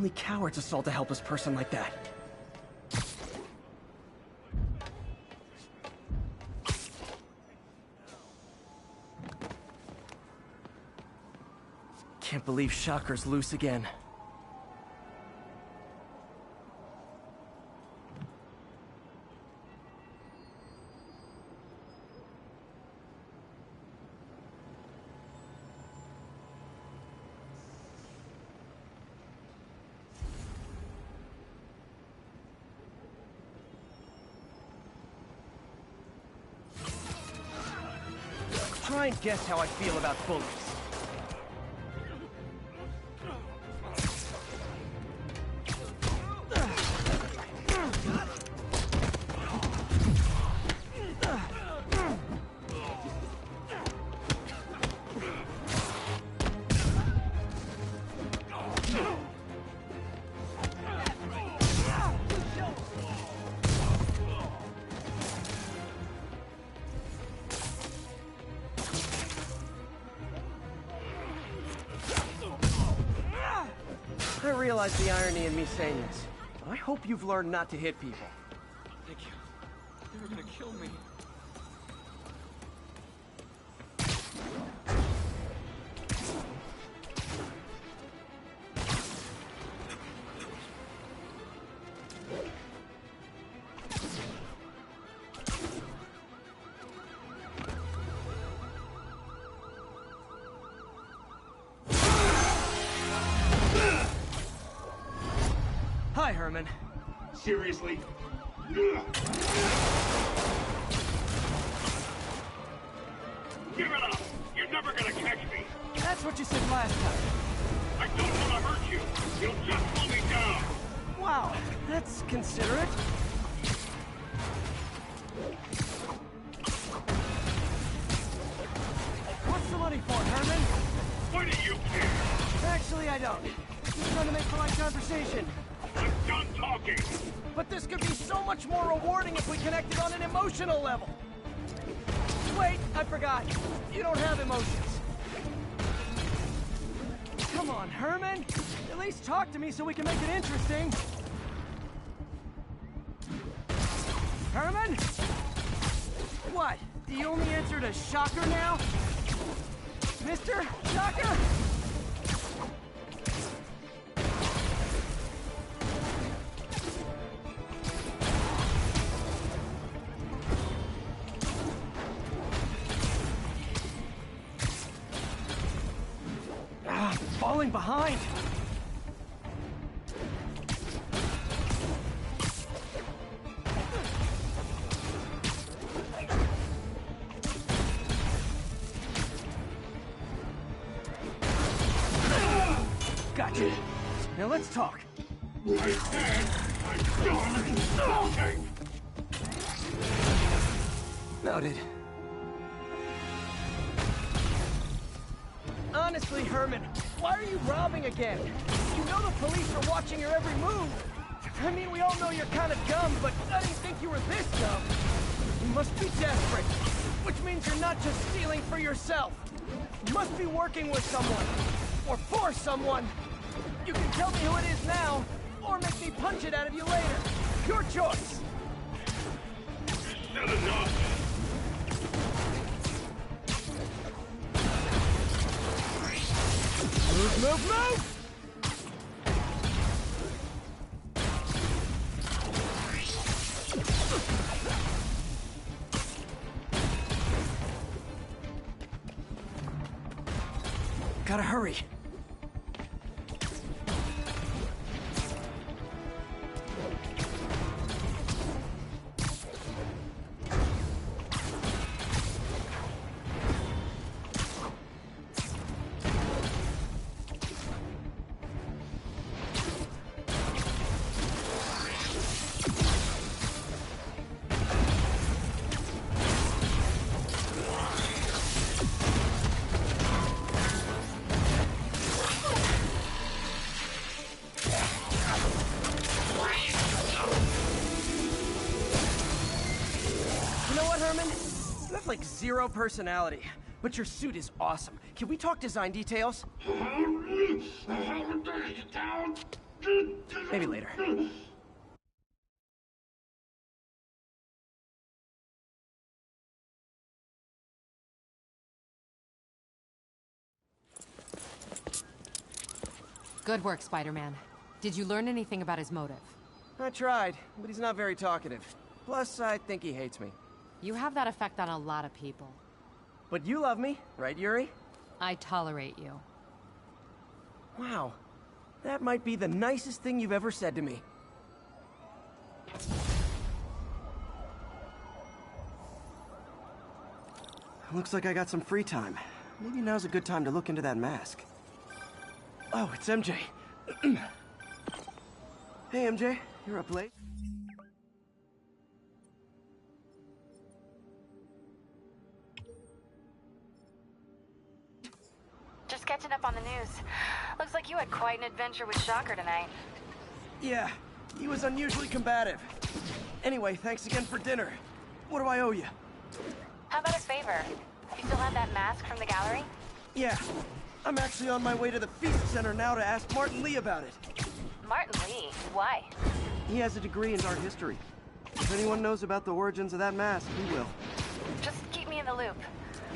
Only cowards assault a helpless person like that. Can't believe Shocker's loose again. Try and guess how I feel about bullies. I realize the irony in me saying this. I hope you've learned not to hit people. Thank you. They were gonna kill me. Hi, Herman. Seriously? Give it up! You're never gonna catch me! That's what you said last time. I don't want to hurt you! You'll just slow me down! Wow, that's considerate. What's the money for, Herman? Why do you care? Actually, I don't. Just trying to make polite conversation. I'm done talking! But this could be so much more rewarding if we connected on an emotional level. Wait, I forgot. You don't have emotions. Come on, Herman. At least talk to me so we can make it interesting. Herman? What? The only answer to Shocker now? Mr. Shocker? Falling behind. Gotcha. Now let's talk. I said I'm done talking! Noted. Honestly, Herman, why are you robbing again? You know the police are watching your every move. I mean, we all know you're kind of dumb, but I didn't think you were this dumb. You must be desperate, which means you're not just stealing for yourself. You must be working with someone, or for someone. You can tell me who it is now, or make me punch it out of you later. Your choice. Not enough! Move, move, move! Gotta hurry. Herman? You have like zero personality, but your suit is awesome. Can we talk design details? Maybe later. Good work, Spider-Man. Did you learn anything about his motive? I tried, but he's not very talkative. Plus, I think he hates me. You have that effect on a lot of people. But you love me, right, Yuri? I tolerate you. Wow. That might be the nicest thing you've ever said to me. Looks like I got some free time. Maybe now's a good time to look into that mask. Oh, it's MJ. Hey, MJ. You're up late? Just catching up on the news. Looks like you had quite an adventure with Shocker tonight. Yeah, he was unusually combative. Anyway, thanks again for dinner. What do I owe you? How about a favor? You still have that mask from the gallery? Yeah, I'm actually on my way to the Feast Center now to ask Martin Lee about it. Martin Lee? Why? He has a degree in art history. If anyone knows about the origins of that mask, he will. Just keep me in the loop.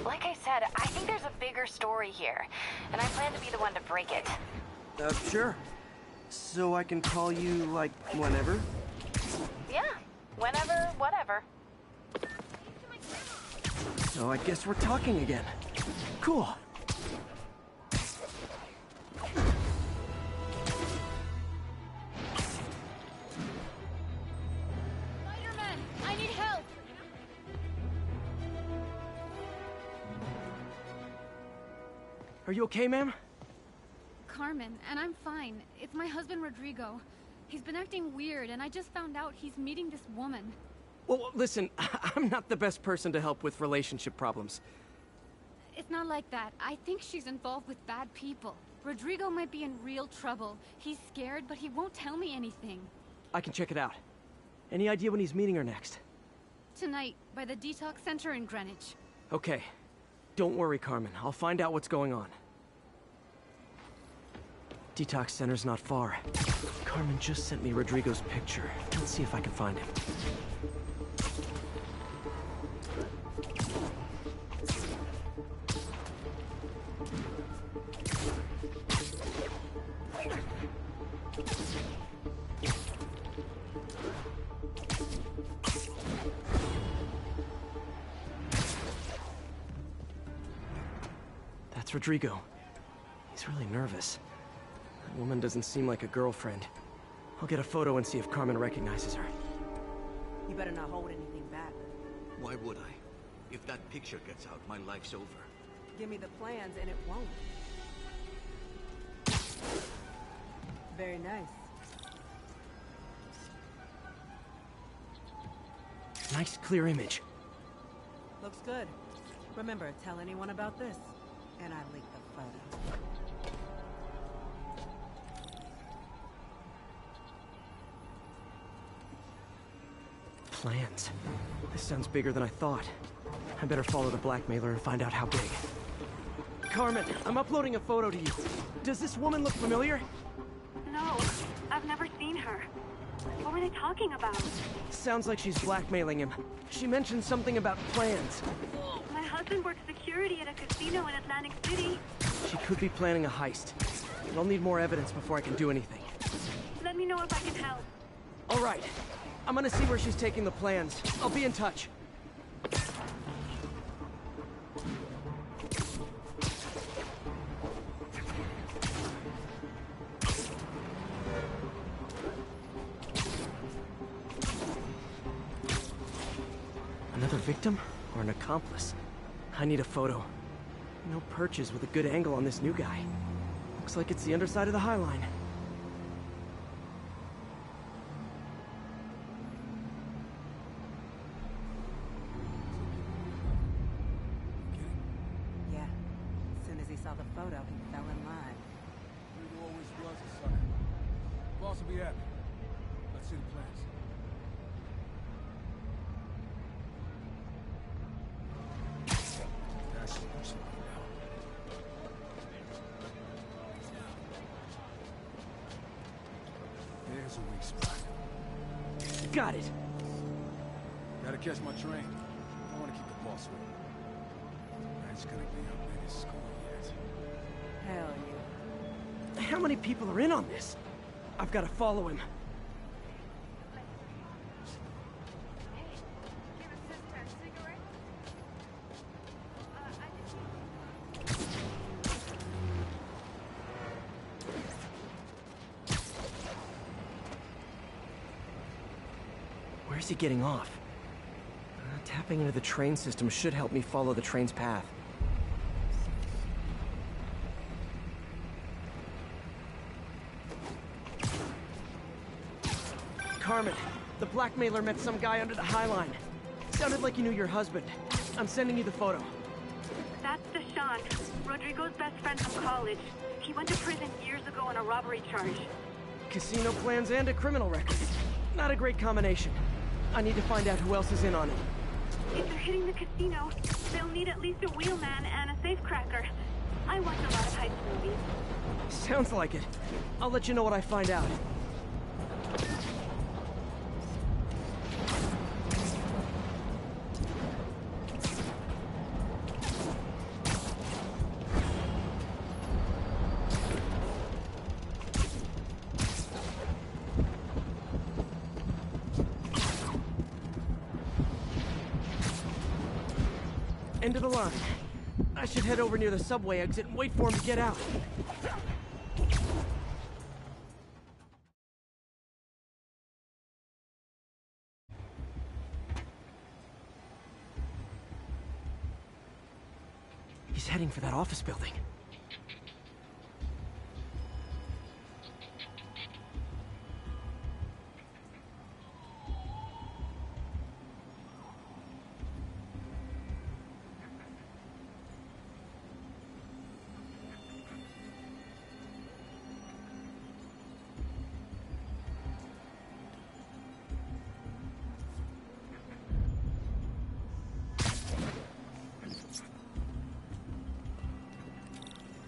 Like I said, I think there's a bigger story here, and I plan to be the one to break it. Sure. So I can call you, like, whenever? Yeah, whenever, whatever. So I guess we're talking again. Cool. Spider-Man, I need help! Are you okay, ma'am? Carmen, and I'm fine. It's my husband, Rodrigo. He's been acting weird, and I just found out he's meeting this woman. Well, listen, I'm not the best person to help with relationship problems. It's not like that. I think she's involved with bad people. Rodrigo might be in real trouble. He's scared, but he won't tell me anything. I can check it out. Any idea when he's meeting her next? Tonight, by the detox center in Greenwich. Okay. Don't worry, Carmen. I'll find out what's going on. Detox center's not far. Carmen just sent me Rodrigo's picture. Let's see if I can find him. That's Rodrigo. He's really nervous. That woman doesn't seem like a girlfriend. I'll get a photo and see if Carmen recognizes her. You better not hold anything back. Why would I? If that picture gets out, my life's over. Give me the plans and it won't. Very nice. Nice, clear image. Looks good. Remember, tell anyone about this. And I leaked the photo. Plans. This sounds bigger than I thought. I better follow the blackmailer and find out how big. Carmen, I'm uploading a photo to you. Does this woman look familiar? No, I've never seen her. What were they talking about? Sounds like she's blackmailing him. She mentioned something about plans. My husband works security at a casino in Atlantic City. She could be planning a heist. But I'll need more evidence before I can do anything. Let me know if I can help. All right. I'm gonna see where she's taking the plans. I'll be in touch. Another victim or an accomplice? I need a photo. No perches with a good angle on this new guy. Looks like it's the underside of the High Line. Yeah. As soon as he saw the photo, he fell in line. Rodrigo always was a sucker. Boss will be happy. Let's see the plans. That's what I'm talking about. a weak spot. Got it. Gotta catch my train. I want to keep the boss with me. That's gonna be our biggest score yet. Hell yeah. How many people are in on this? I've got to follow him. Where's he getting off? Tapping into the train system should help me follow the train's path. Carmen, the blackmailer met some guy under the High Line. Sounded like he knew your husband. I'm sending you the photo. That's Deshaun, Rodrigo's best friend from college. He went to prison years ago on a robbery charge. Casino plans and a criminal record. Not a great combination. I need to find out who else is in on it. If they're hitting the casino, they'll need at least a wheelman and a safecracker. I watch a lot of heist movies. Sounds like it. I'll let you know what I find out. End of the line. I should head over near the subway exit and wait for him to get out. He's heading for that office building.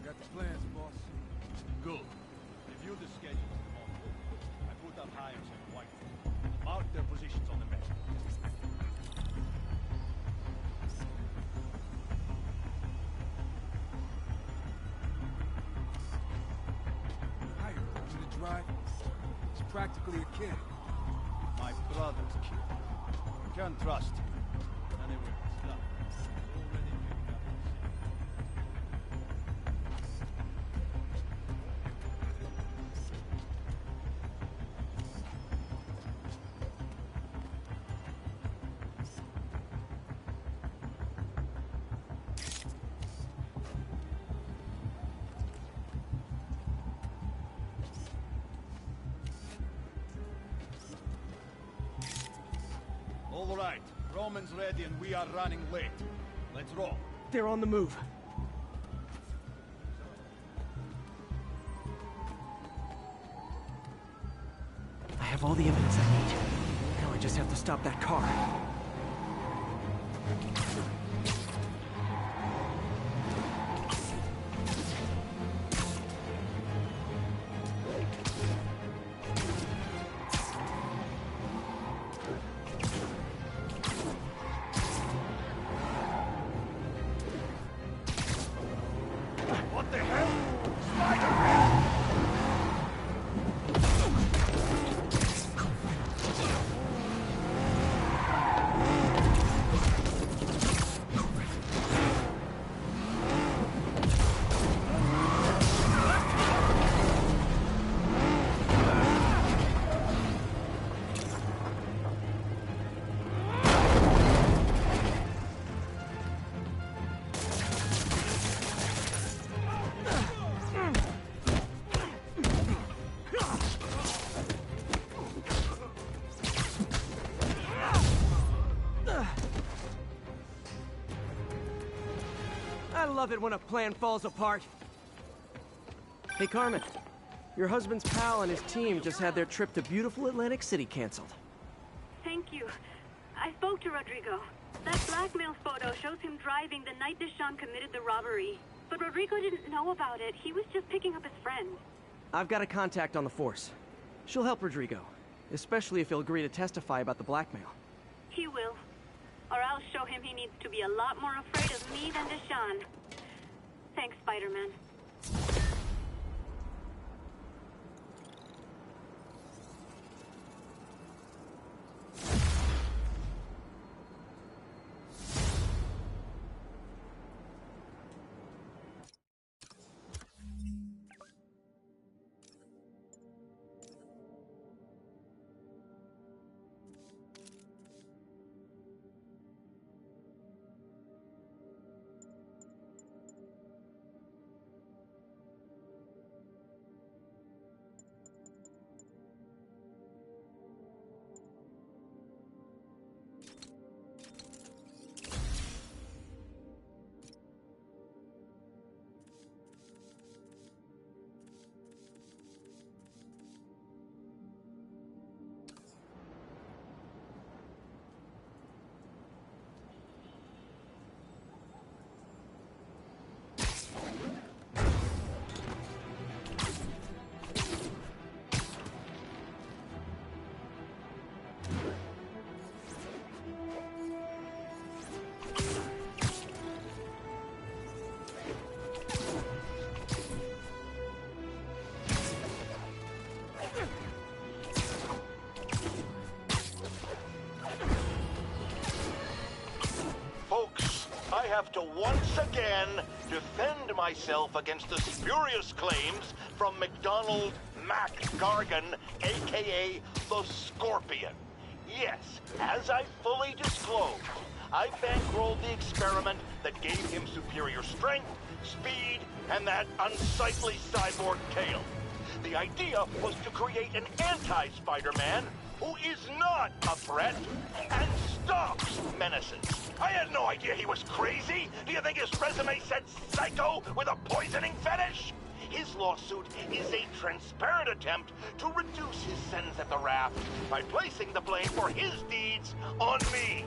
Got the plans, boss. Good. Review the schedules tomorrow. I put up hires on white. Mark their positions on the map. Hire him to drive. He's practically a kid. My brother's kid. You can't trust him. Anyway, it's done. Already picked up his... All right, Roman's ready and we are running late. Let's roll. They're on the move. I have all the evidence I need. Now I just have to stop that car. What the hell? Spider-Man! I love it when a plan falls apart. Hey, Carmen. Your husband's pal and his team just had their trip to beautiful Atlantic City canceled. Thank you. I spoke to Rodrigo. That blackmail photo shows him driving the night Deshaun committed the robbery. But Rodrigo didn't know about it. He was just picking up his friend. I've got a contact on the force. She'll help Rodrigo, especially if he'll agree to testify about the blackmail. He will. Or I'll show him he needs to be a lot more afraid of me than Deshawn. Thanks, Spider-Man. I have to once again defend myself against the spurious claims from McDonald Mac Gargan, aka the Scorpion. Yes, as I fully disclosed, I bankrolled the experiment that gave him superior strength, speed, and that unsightly cyborg tail. The idea was to create an anti-Spider-Man who is not a threat and stops menaces. I had no idea he was crazy. Do you think his resume said psycho with a poisoning fetish? His lawsuit is a transparent attempt to reduce his sentence at the raft by placing the blame for his deeds on me.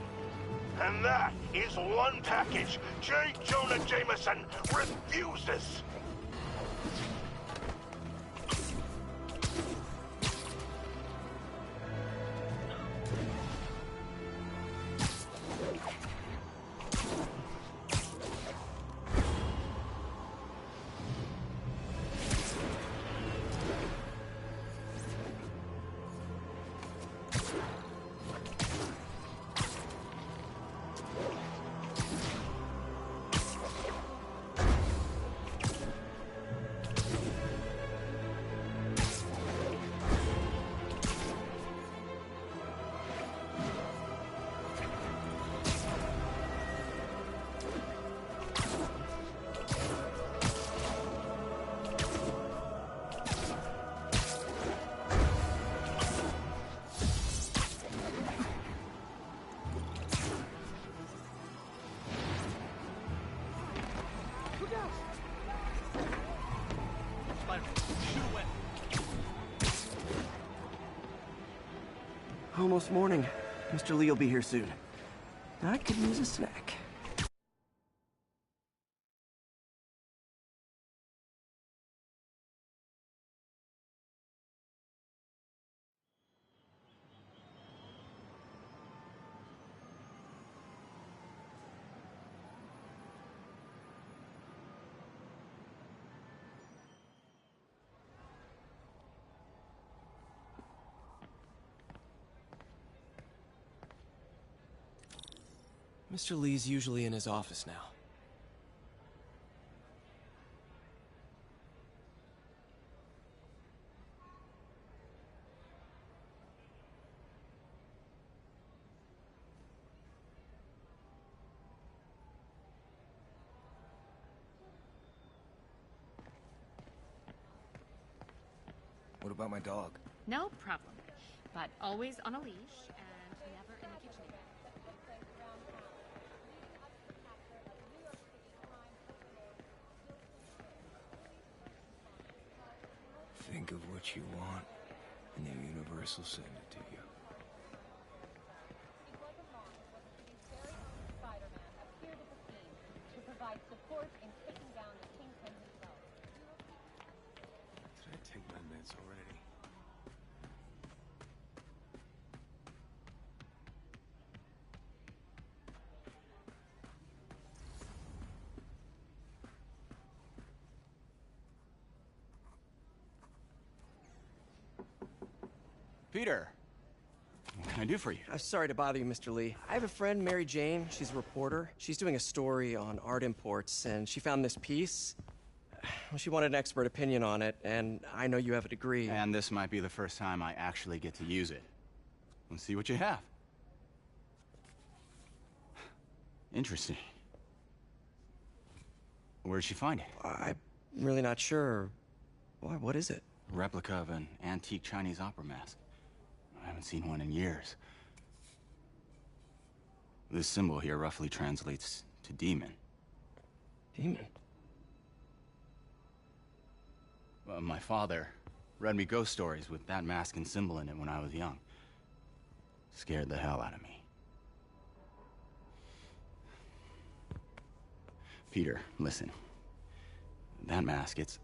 And that is one package J. Jonah Jameson refuses. Almost morning. Mr. Lee will be here soon. I could use a snack. Mr. Lee's usually in his office now. What about my dog? No problem. But always on a leash and never in the kitchen again. Think of what you want, and the universe will send it to you. Spider-Man appeared at the scene to provide support in taking down the Kingpin himself. Did I take my meds already? Peter. What can I do for you? I'm sorry to bother you, Mr. Lee. I have a friend, Mary Jane. She's a reporter. She's doing a story on art imports, and she found this piece. Well, she wanted an expert opinion on it, and I know you have a degree. And this might be the first time I actually get to use it. Let's see what you have. Interesting. Where'd she find it? I'm really not sure. Why, what is it? A replica of an antique Chinese opera mask. I haven't seen one in years. This symbol here roughly translates to demon. Demon? Well, my father read me ghost stories with that mask and symbol in it when I was young. Scared the hell out of me. Peter, listen. That mask, it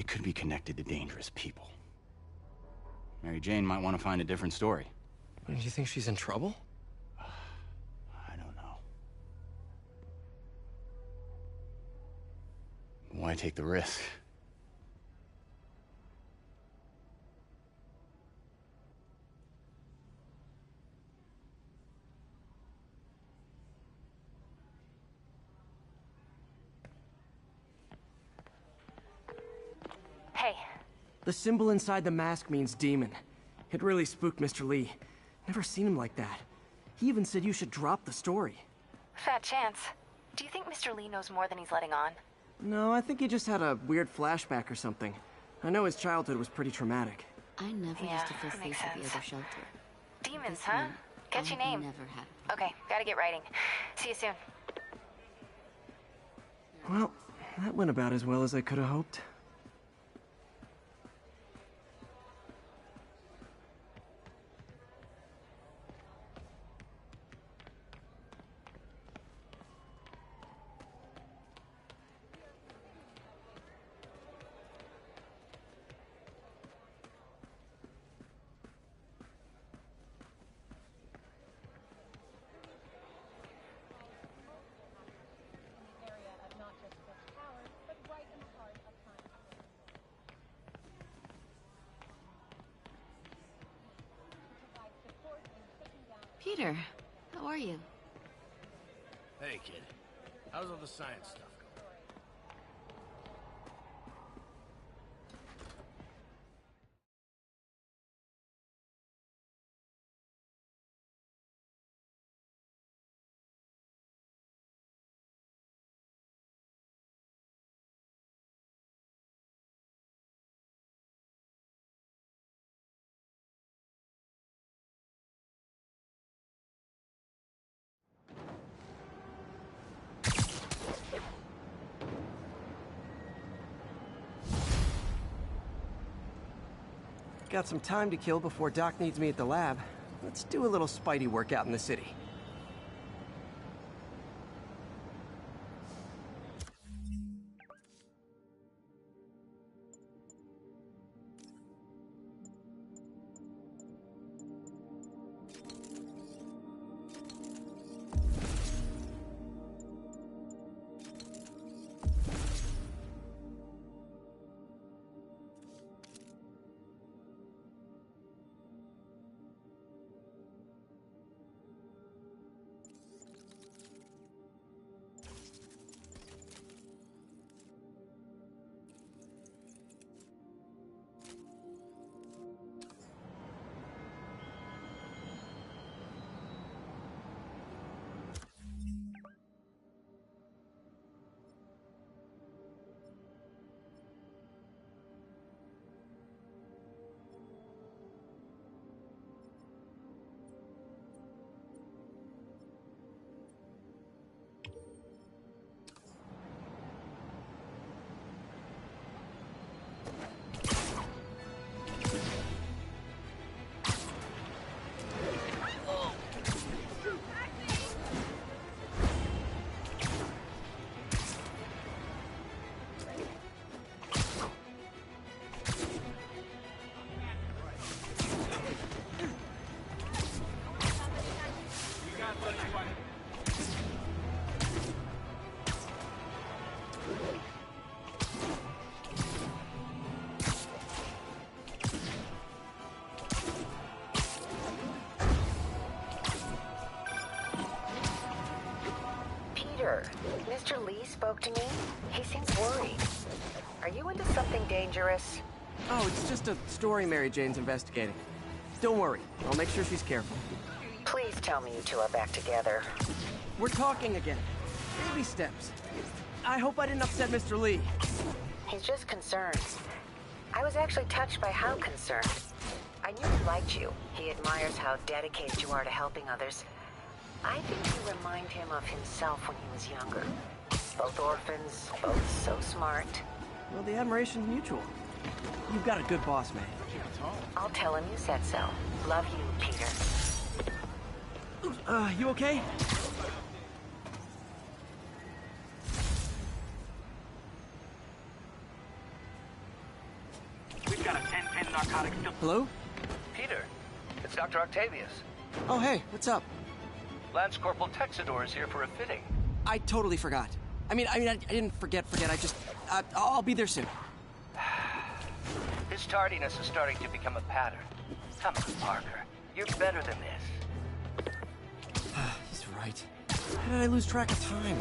could be connected to dangerous people. Mary Jane might want to find a different story. Do you think she's in trouble? I don't know. Why take the risk? Hey. The symbol inside the mask means demon. It really spooked Mr. Lee. Never seen him like that. He even said you should drop the story. Fat chance. Do you think Mr. Lee knows more than he's letting on? No, I think he just had a weird flashback or something. I know his childhood was pretty traumatic. I never used to feel safe makes at the sense. other shelter. Demons, This huh? one, Catchy I've name. never had. Okay, gotta get writing. See you soon. Well, that went about as well as I could have hoped. Peter, how are you? Hey, kid. How's all the science stuff going? Got some time to kill before Doc needs me at the lab. Let's do a little Spidey workout in the city. Mr. Lee spoke to me. He seems worried. Are you into something dangerous? Oh, it's just a story Mary Jane's investigating. Don't worry, I'll make sure she's careful. Please tell me you two are back together. We're talking again. Baby steps. I hope I didn't upset Mr. Lee. He's just concerned. I was actually touched by how concerned. I knew he liked you. He admires how dedicated you are to helping others. I think you remind him of himself when he was younger. Both orphans, both so smart. Well, the admiration's mutual. You've got a good boss, man. I'll tell him you said so. Love you, Peter. You okay? We've got a 10-10 narcotics. Hello? Peter, it's Dr. Octavius. Oh, hey, what's up? Lance Corporal Texador is here for a fitting. I totally forgot. I didn't forget. I just, I'll be there soon. His tardiness is starting to become a pattern. Come on, Parker. You're better than this. He's right. How did I lose track of time?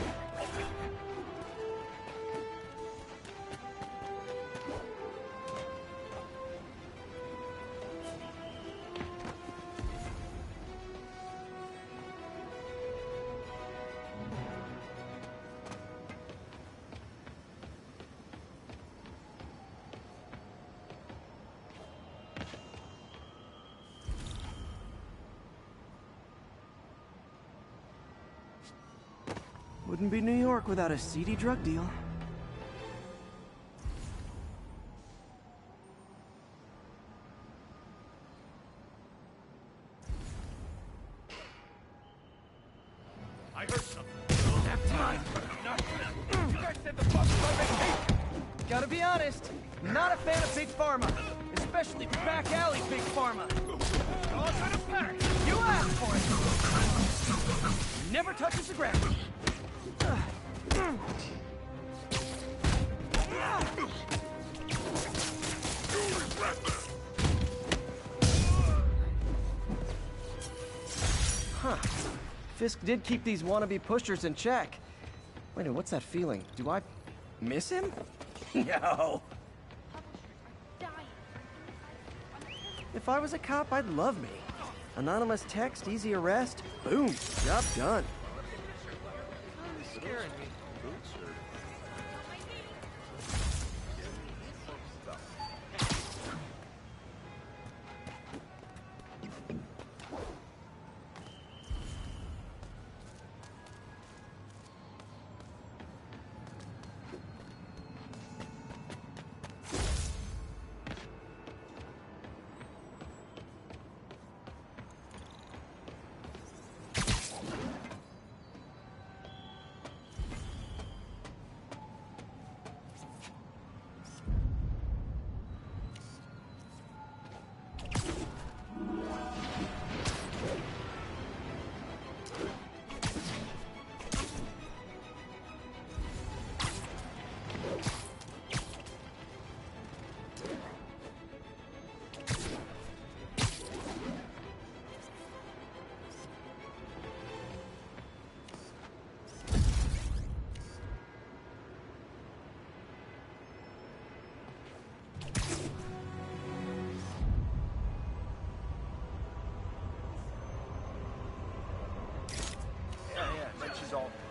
Wouldn't be New York without a seedy drug deal. I heard something. You guys said the boss was on vacation. Gotta be honest, not a fan of Big Pharma. Especially back alley Big Pharma. You asked for it. Never touches the ground. Huh. Fisk did keep these wannabe pushers in check. Wait a minute, what's that feeling? Do I miss him? No. If I was a cop, I'd love me. Anonymous text, easy arrest, boom, job done. Scaring me.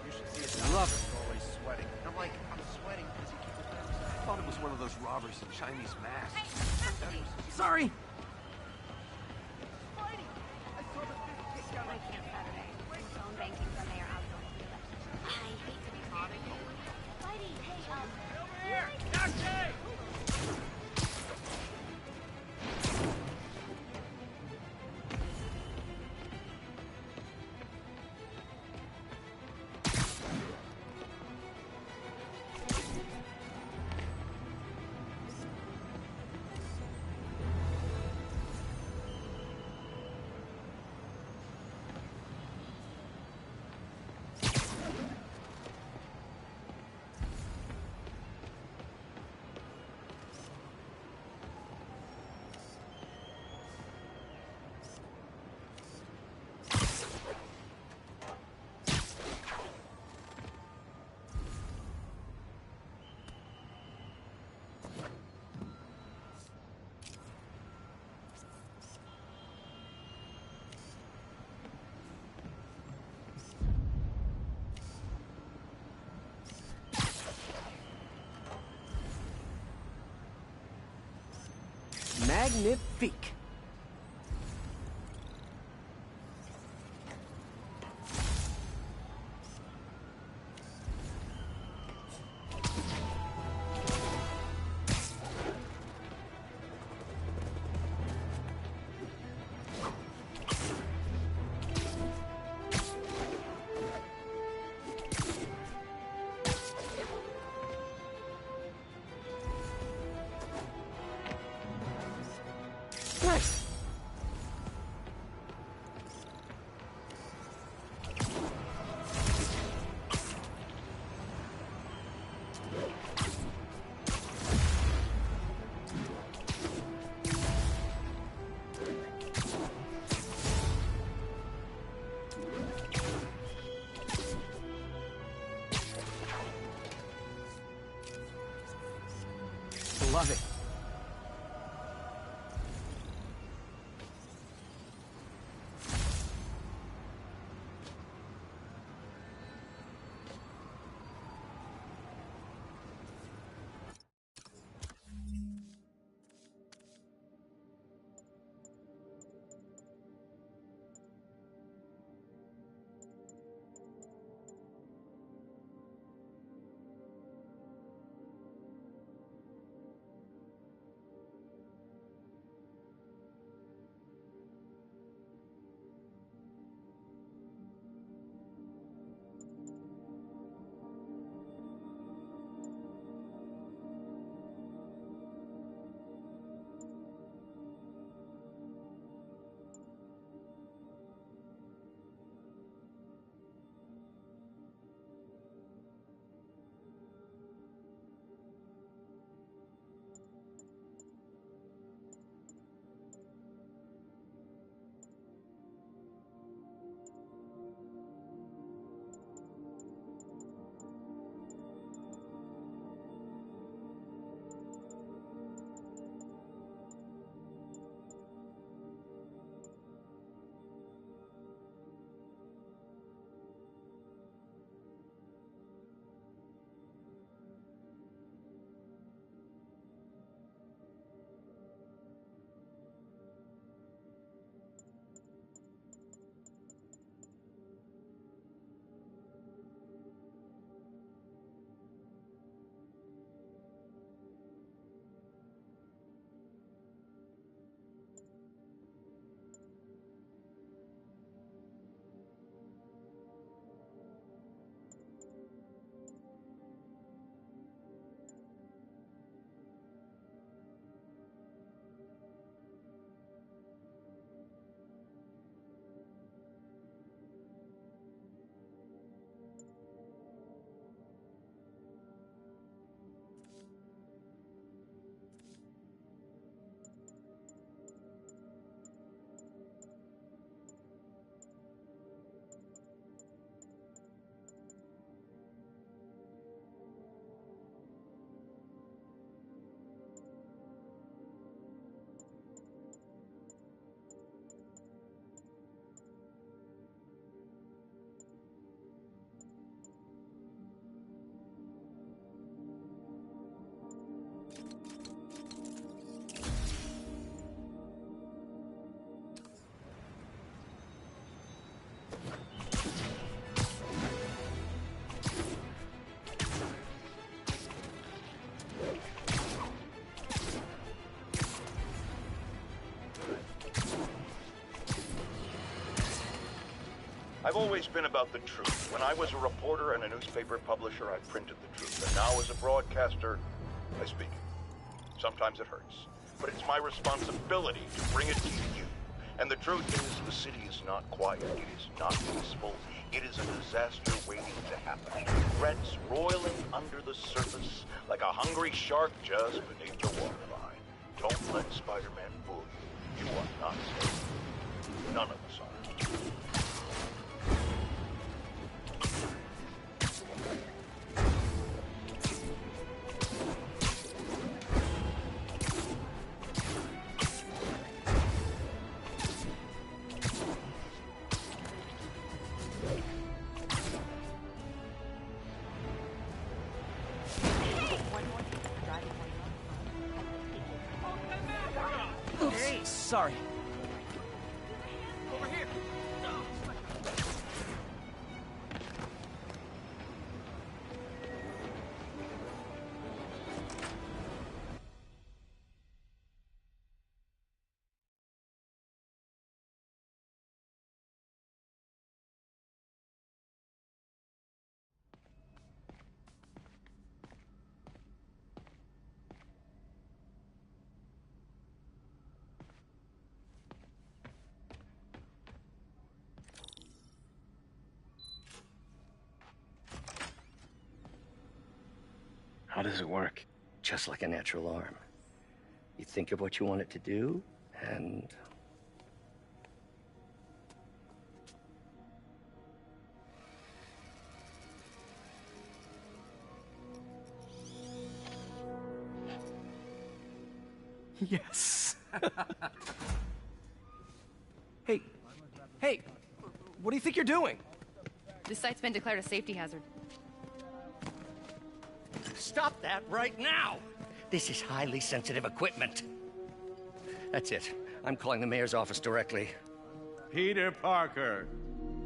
You should see it. Love it. Always sweating. I'm like, I'm sweating because he keeps it. I thought it was one of those robbers in Chinese masks. Sorry. Magnifique. Nice. Love it. I've always been about the truth. When I was a reporter and a newspaper publisher, I printed the truth. And now as a broadcaster, I speak it. Sometimes it hurts. But it's my responsibility to bring it to you. And the truth is, the city is not quiet. It is not peaceful. It is a disaster waiting to happen. Threats roiling under the surface like a hungry shark just beneath the waterline. Don't let Spider-Man fool you. You are not safe. None of us are. sorry. Over here! How does it work? Just like a natural arm. You think of what you want it to do, and... Yes. Hey, what do you think you're doing? This site's been declared a safety hazard. Stop that right now! This is highly sensitive equipment. That's it. I'm calling the mayor's office directly. Peter Parker,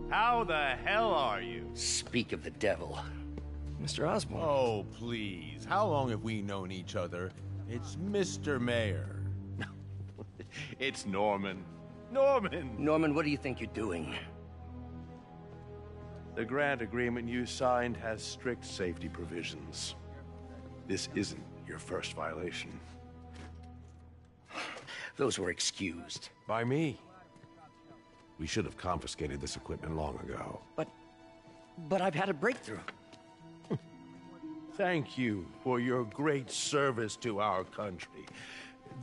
how the hell are you? Speak of the devil. Mr. Osborn. Oh, please. How long have we known each other? It's Mr. Mayor. It's Norman. Norman! Norman, what do you think you're doing? The grant agreement you signed has strict safety provisions. This isn't your first violation. Those were excused. By me. We should have confiscated this equipment long ago. But I've had a breakthrough. Thank you for your great service to our country.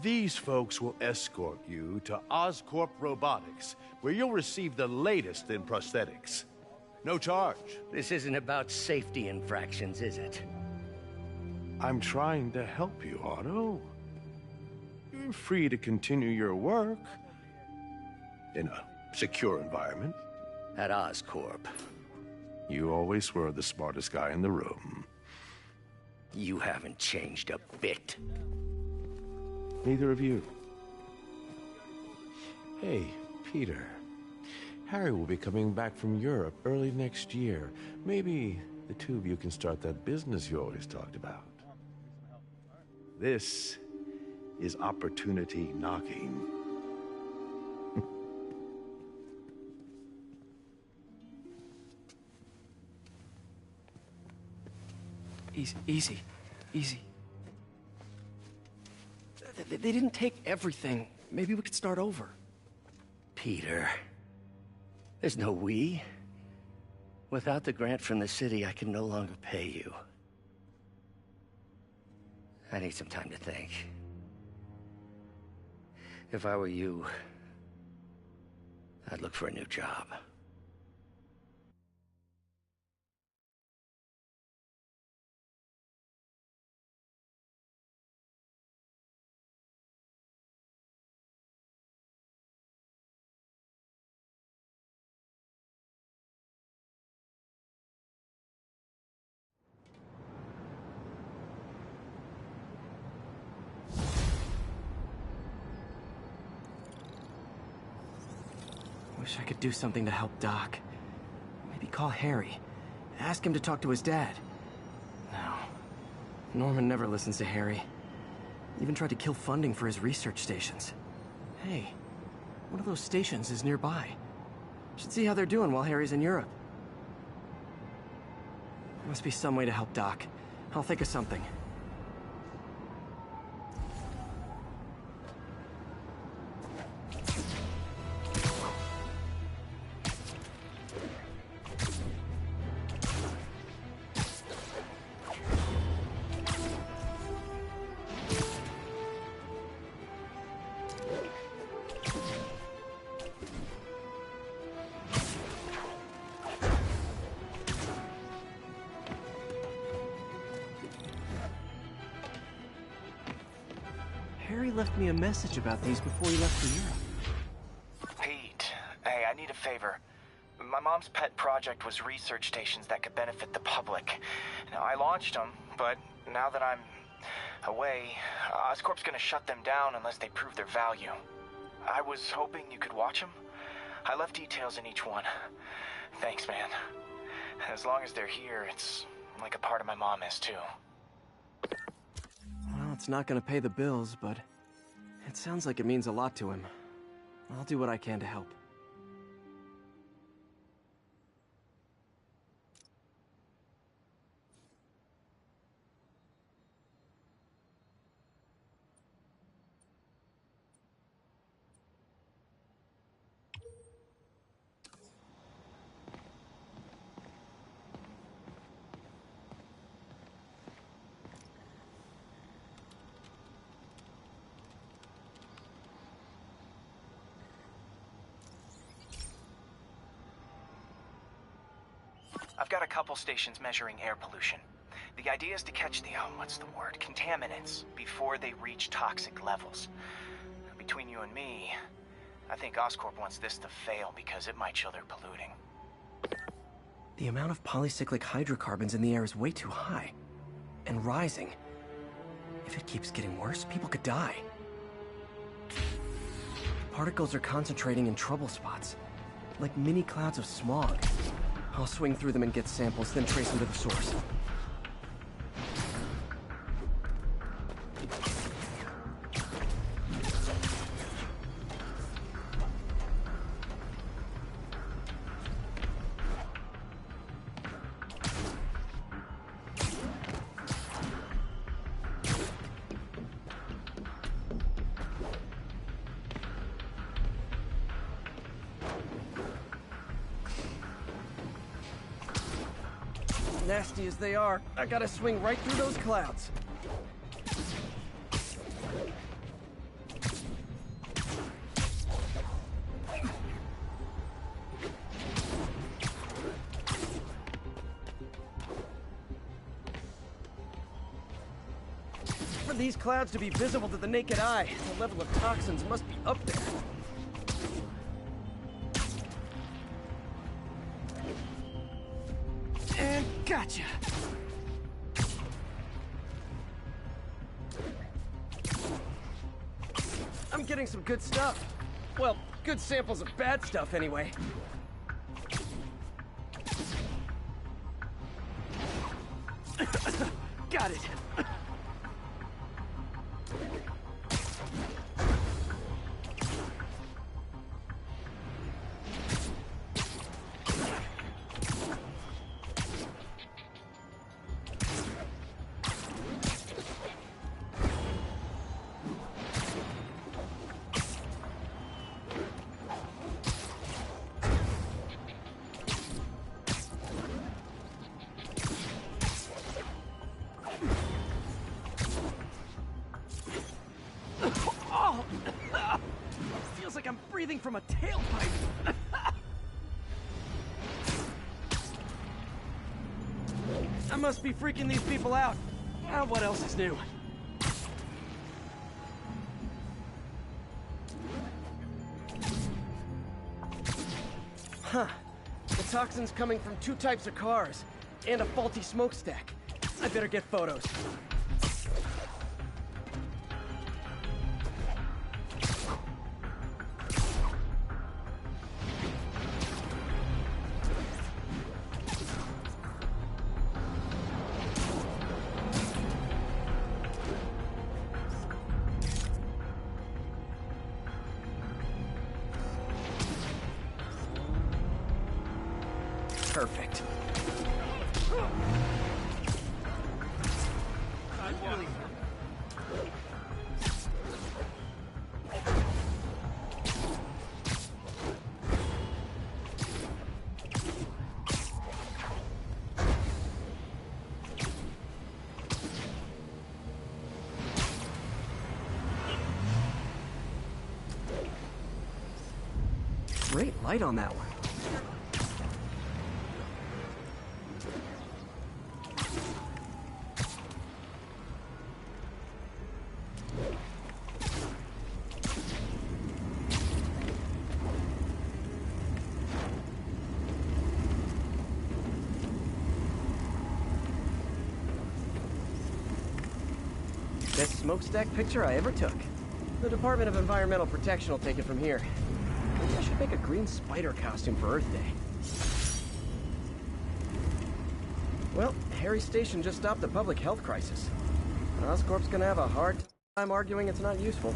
These folks will escort you to Oscorp Robotics, where you'll receive the latest in prosthetics. No charge. This isn't about safety infractions, is it? I'm trying to help you, Otto. You're free to continue your work in a secure environment. At Oscorp. You always were the smartest guy in the room. You haven't changed a bit. Neither of you. Hey, Peter. Harry will be coming back from Europe early next year. Maybe the two of you can start that business you always talked about. This is opportunity knocking. Easy. They didn't take everything. Maybe we could start over. Peter, there's no we. Without the grant from the city, I can no longer pay you. I need some time to think. If I were you, I'd look for a new job. Wish I could do something to help Doc. Maybe call Harry. Ask him to talk to his dad. No. Norman never listens to Harry. Even tried to kill funding for his research stations. Hey, one of those stations is nearby. Should see how they're doing while Harry's in Europe. There must be some way to help Doc. I'll think of something. Harry left me a message about these before he left for Europe. Pete, hey, I need a favor. My mom's pet project was research stations that could benefit the public. Now, I launched them, but now that I'm away, Oscorp's gonna shut them down unless they prove their value. I was hoping you could watch them. I left details in each one. Thanks, man. As long as they're here, it's like a part of my mom is, too. Well, it's not gonna pay the bills, but it sounds like it means a lot to him. I'll do what I can to help. I've got a couple stations measuring air pollution. The idea is to catch the, contaminants before they reach toxic levels. Between you and me, I think Oscorp wants this to fail because it might show they're polluting. The amount of polycyclic hydrocarbons in the air is way too high. And rising. If it keeps getting worse, people could die. Particles are concentrating in trouble spots, like mini clouds of smog. I'll swing through them and get samples, then trace them to the source. Nasty as they are, I gotta swing right through those clouds. For these clouds to be visible to the naked eye, the level of toxins must be up there. And gotcha! I'm getting some good stuff. Well, good samples of bad stuff anyway. Got it! Feels like I'm breathing from a tailpipe. I must be freaking these people out. What else is new? Huh. The toxin's coming from 2 types of cars, and a faulty smokestack. I better get photos. Perfect. Great light on that one. Best smokestack picture I ever took. The Department of Environmental Protection will take it from here. Maybe I should make a green spider costume for Earth Day. Well, Harry Station just stopped a public health crisis. Oscorp's gonna have a hard time arguing it's not useful.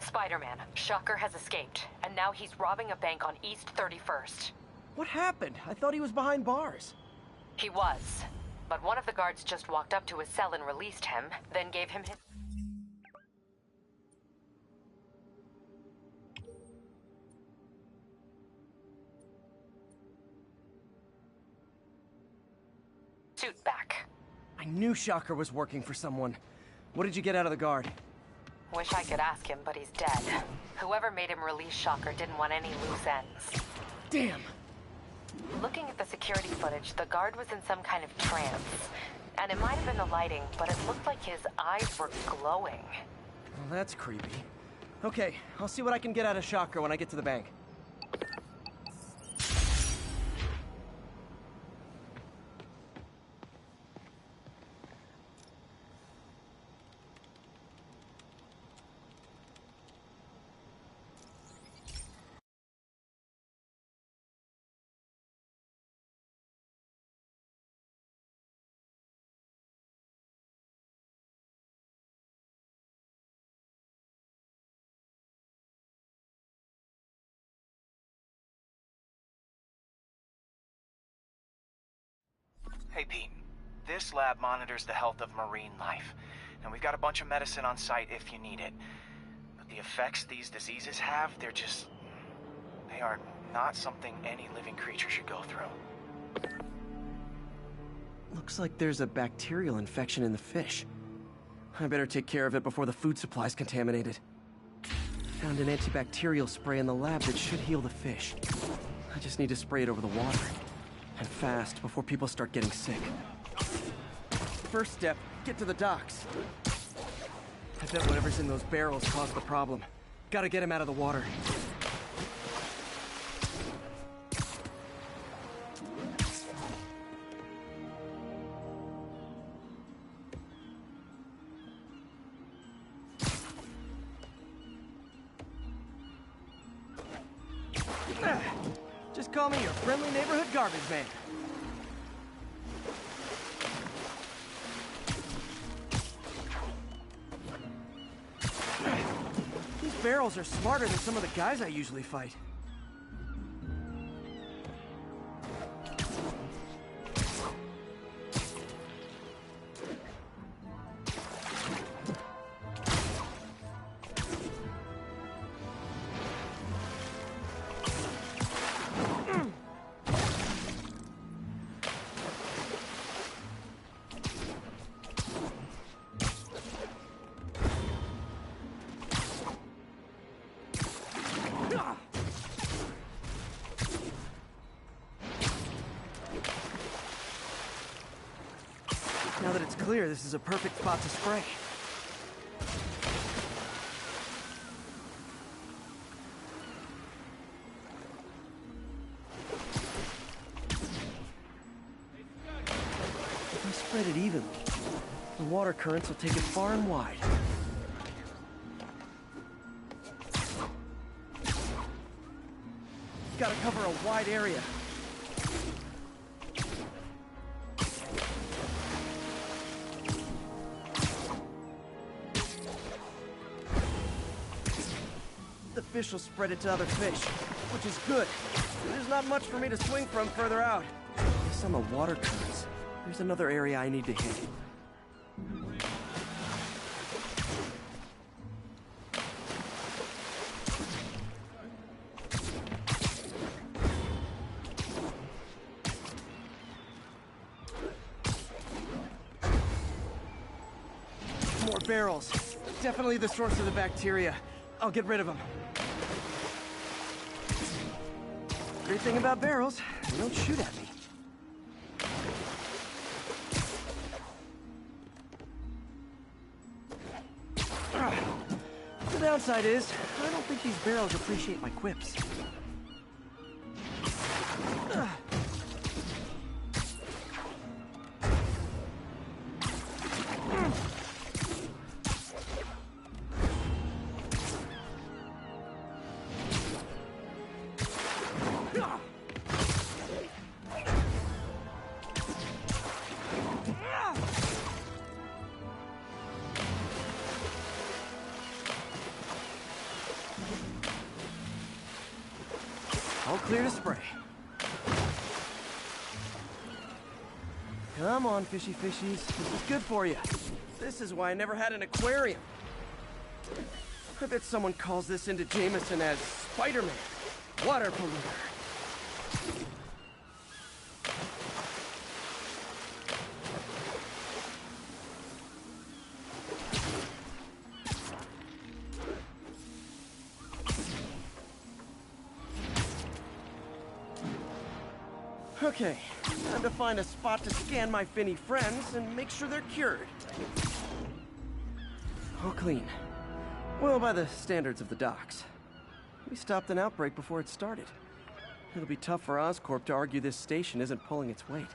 Spider-Man, Shocker has escaped, and now he's robbing a bank on East 31st. What happened? I thought he was behind bars. He was, but one of the guards just walked up to his cell and released him, then gave him his... suit back. I knew Shocker was working for someone. What did you get out of the guard? Wish I could ask him, but he's dead. Whoever made him release Shocker didn't want any loose ends. Damn! Looking at the security footage, the guard was in some kind of trance. And it might have been the lighting, but it looked like his eyes were glowing. Well, that's creepy. Okay, I'll see what I can get out of Shocker when I get to the bank. Hey, Pete. This lab monitors the health of marine life. And we've got a bunch of medicine on site if you need it. But the effects these diseases have, they are not something any living creature should go through. Looks like there's a bacterial infection in the fish. I better take care of it before the food supply's contaminated. Found an antibacterial spray in the lab that should heal the fish. I just need to spray it over the water. And fast, before people start getting sick. First step, get to the docks. I bet whatever's in those barrels caused the problem. Gotta get him out of the water. Just call me your friendly neighborhood garbage man. barrels are smarter than some of the guys I usually fight. Now that it's clear, this is a perfect spot to spray. If I spread it evenly, the water currents will take it far and wide. Gotta cover a wide area. The fish will spread it to other fish, which is good. There's not much for me to swing from further out. Guess I'm a water currents. There's another area I need to hit. More barrels. Definitely the source of the bacteria. I'll get rid of them. Great thing about barrels, they don't shoot at me. The downside is, I don't think these barrels appreciate my quips. All clear to spray. Come on, fishy fishies. This is good for you. This is why I never had an aquarium. I bet someone calls this into Jameson as Spider-Man. Water polluter. Okay, time to find a spot to scan my finny friends and make sure they're cured. All clean. Well, by the standards of the docks. We stopped an outbreak before it started. It'll be tough for Oscorp to argue this station isn't pulling its weight.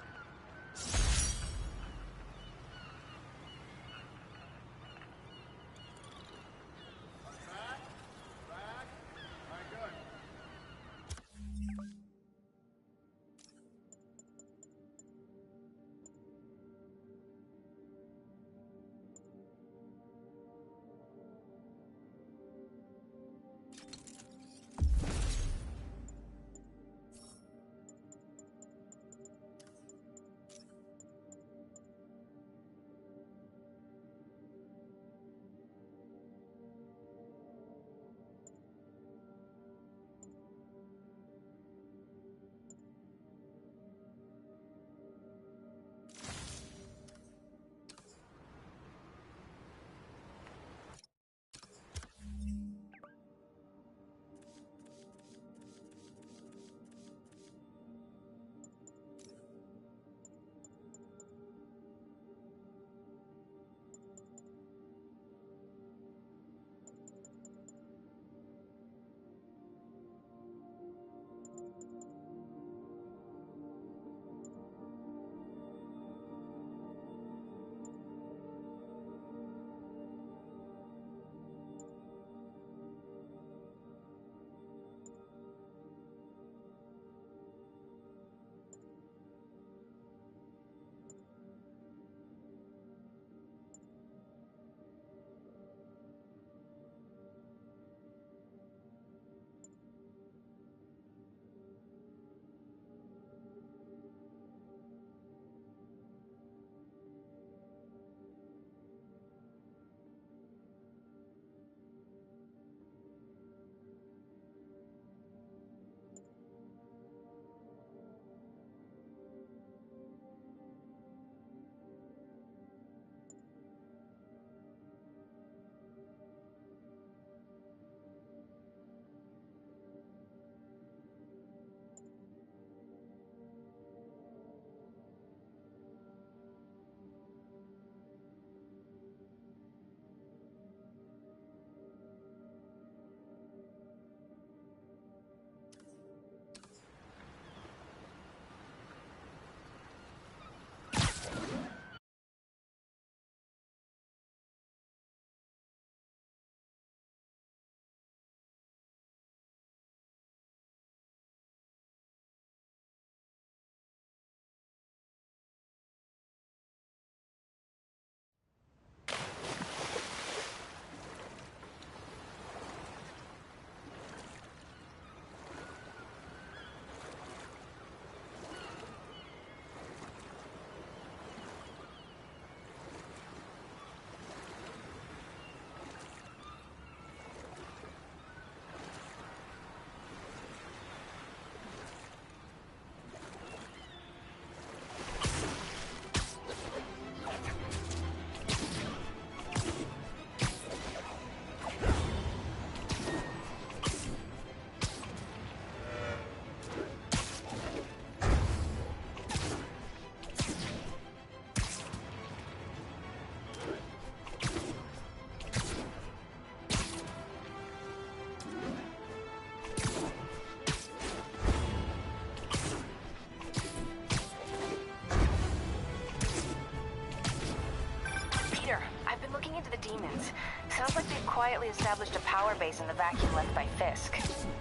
established a power base in the vacuum left by Fisk.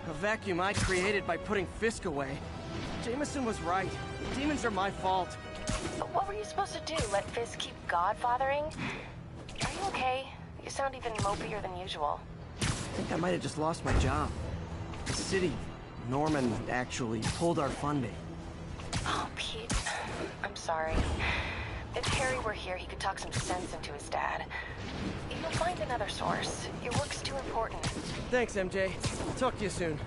A vacuum I created by putting Fisk away. Jameson was right. The demons are my fault. But what were you supposed to do? Let Fisk keep godfathering? Are you okay? You sound even mopier than usual. I think I might have just lost my job. The city, Norman, actually pulled our funding. Oh, Pete. I'm sorry. If Harry were here, he could talk some sense into his dad. You'll find another source. Your work's too important. Thanks, MJ. Talk to you soon.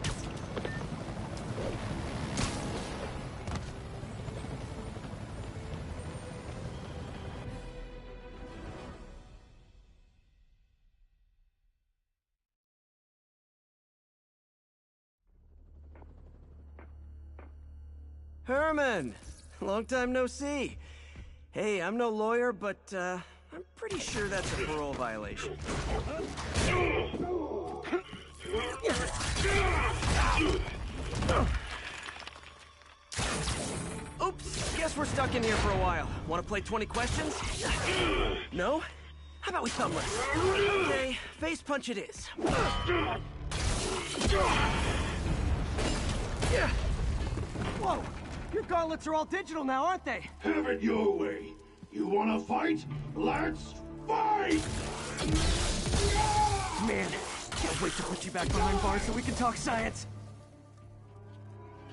Herman! Long time no see. Hey, I'm no lawyer, but, I'm pretty sure that's a parole violation. Oops, guess we're stuck in here for a while. Want to play 20 questions? No? How about we thumbless? Okay, face punch it is. Whoa! Your gauntlets are all digital now, aren't they? Have it your way. You wanna fight? Let's fight! Man, can't wait to put you back behind bars so we can talk science.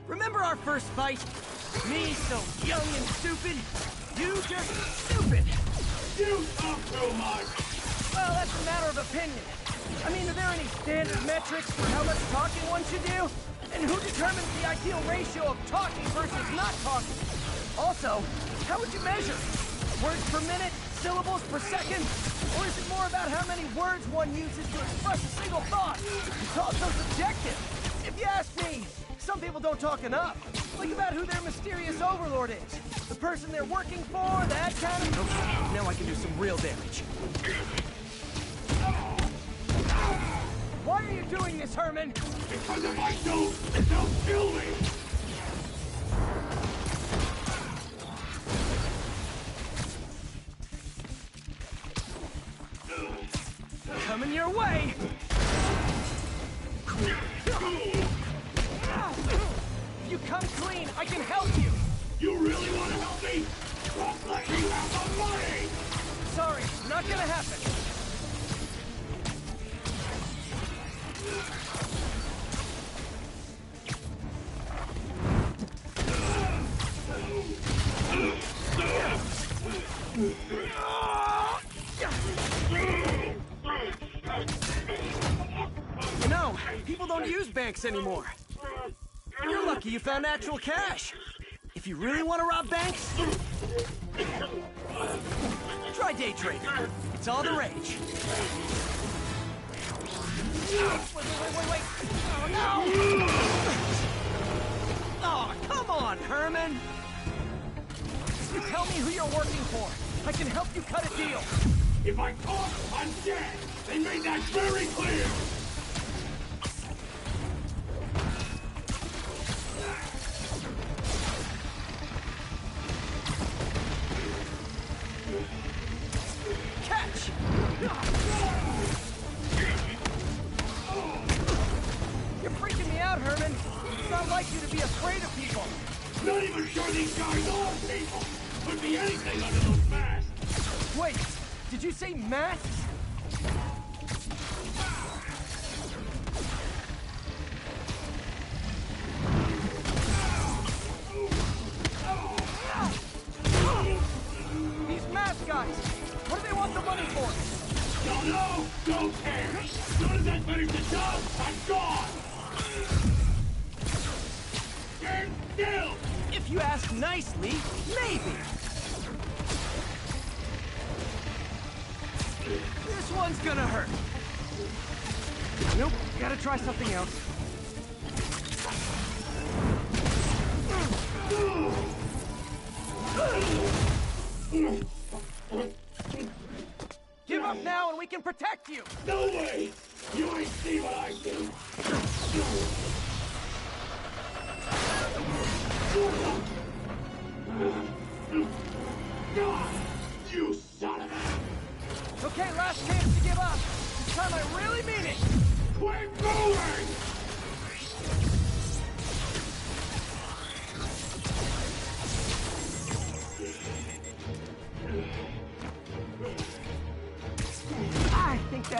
Remember our first fight? Me so young and stupid. You just stupid. You talk too much. Well, that's a matter of opinion. I mean, are there any standard metrics for how much talking one should do? And who determines the ideal ratio of talking versus not talking? Also, how would you measure? Words per minute? Syllables per second? Or is it more about how many words one uses to express a single thought? It's also subjective. If you ask me, some people don't talk enough. Think about who their mysterious overlord is. The person they're working for, that kind of... Okay, now I can do some real damage. Why are you doing this, Herman? Because if I don't, they'll kill me! Coming your way! You come clean, I can help you! You really want to help me? Looks like you have the money! Sorry, not gonna happen. You know, people don't use banks anymore. You're lucky you found actual cash. If you really want to rob banks, try day trading. It's all the rage. Wait. Oh, no! Oh, come on, Herman! You tell me who you're working for. I can help you cut a deal. If I talk, I'm dead! They made that very clear! Catch! You're freaking me out, Herman. It's not like you to be afraid of people. Not even sure these guys are people! Could be anything under those masks! Wait, did you say masks? These mask guys, what do they want the money for? Don't know! Don't care! As soon as I finish the job, I'm gone! Stand still! If you ask nicely, maybe. This one's gonna hurt. Nope, gotta try something else. Give up now and we can protect you! No way! You ain't see what I do! You son of a... Okay, last chance to give up. This time I really mean it.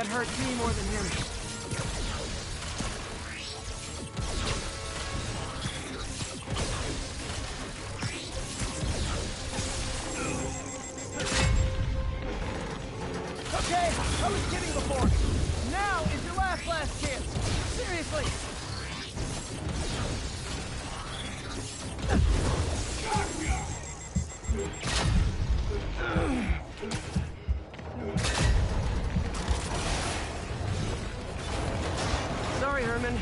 That hurt me more than him. Okay, I was kidding before. Now is your last chance. Seriously. Sorry, Herman.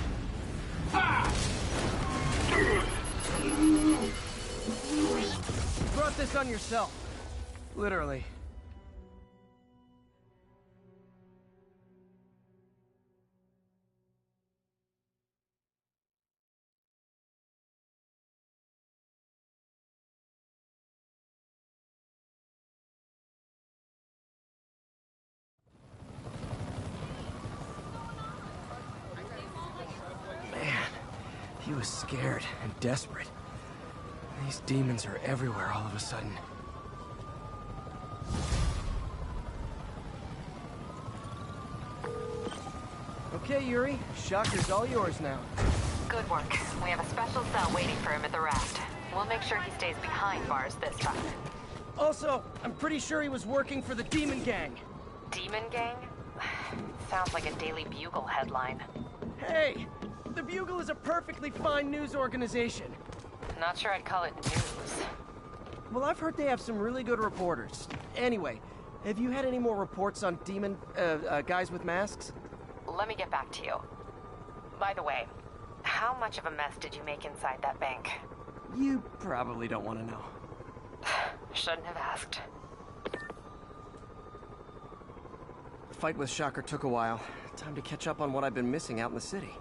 You brought this on yourself. Literally. He was scared and desperate. These demons are everywhere all of a sudden. Okay, Yuri. Shocker's all yours now. Good work. We have a special cell waiting for him at the raft. We'll make sure he stays behind bars this time. Also, I'm pretty sure he was working for the Demon Gang. Demon Gang? Sounds like a Daily Bugle headline. Hey! The Bugle is a perfectly fine news organization. Not sure I'd call it news. Well, I've heard they have some really good reporters. Anyway, have you had any more reports on demon, guys with masks? Let me get back to you. By the way, how much of a mess did you make inside that bank? You probably don't want to know. Shouldn't have asked. The fight with Shocker took a while. Time to catch up on what I've been missing out in the city.